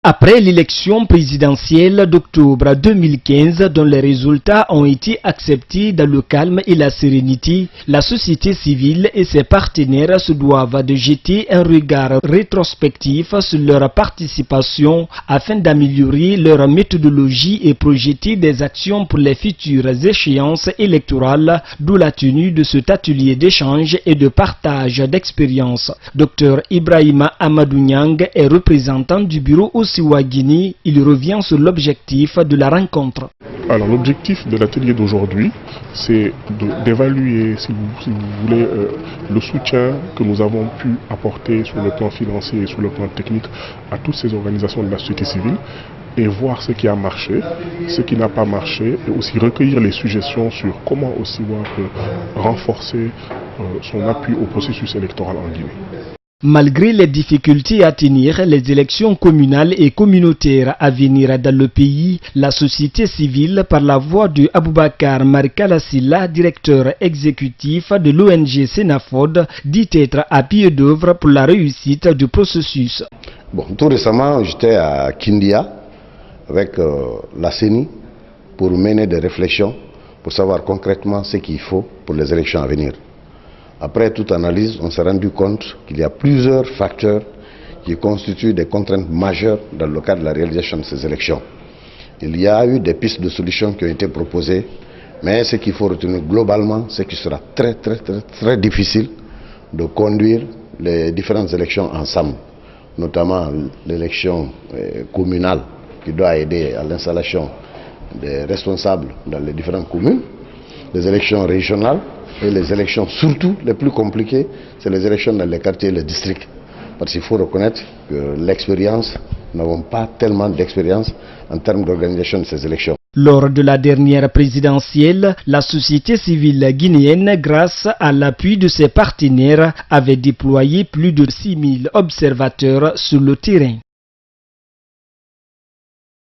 Après l'élection présidentielle d'octobre 2015, dont les résultats ont été acceptés dans le calme et la sérénité, la société civile et ses partenaires se doivent de jeter un regard rétrospectif sur leur participation afin d'améliorer leur méthodologie et projeter des actions pour les futures échéances électorales, d'où la tenue de cet atelier d'échange et de partage d'expériences. Dr Ibrahima Amadou Niang est représentant du bureau Guinée, il revient sur l'objectif de la rencontre. Alors l'objectif de l'atelier d'aujourd'hui, c'est d'évaluer, si vous voulez, le soutien que nous avons pu apporter sur le plan financier et sur le plan technique à toutes ces organisations de la société civile et voir ce qui a marché, ce qui n'a pas marché et aussi recueillir les suggestions sur comment aussi renforcer son appui au processus électoral en Guinée. Malgré les difficultés à tenir les élections communales et communautaires à venir dans le pays, la société civile, par la voix de Aboubakar Marikala Silla, directeur exécutif de l'ONG Senafod, dit être à pied d'œuvre pour la réussite du processus. Bon, tout récemment, j'étais à Kindia avec la CENI pour mener des réflexions pour savoir concrètement ce qu'il faut pour les élections à venir. Après toute analyse, on s'est rendu compte qu'il y a plusieurs facteurs qui constituent des contraintes majeures dans le cadre de la réalisation de ces élections. Il y a eu des pistes de solutions qui ont été proposées, mais ce qu'il faut retenir globalement, c'est qu'il sera très difficile de conduire les différentes élections ensemble, notamment l'élection communale qui doit aider à l'installation des responsables dans les différentes communes, les élections régionales, et les élections, surtout les plus compliquées, c'est les élections dans les quartiers et les districts. Parce qu'il faut reconnaître que l'expérience, nous n'avons pas tellement d'expérience en termes d'organisation de ces élections. Lors de la dernière présidentielle, la société civile guinéenne, grâce à l'appui de ses partenaires, avait déployé plus de 6000 observateurs sur le terrain.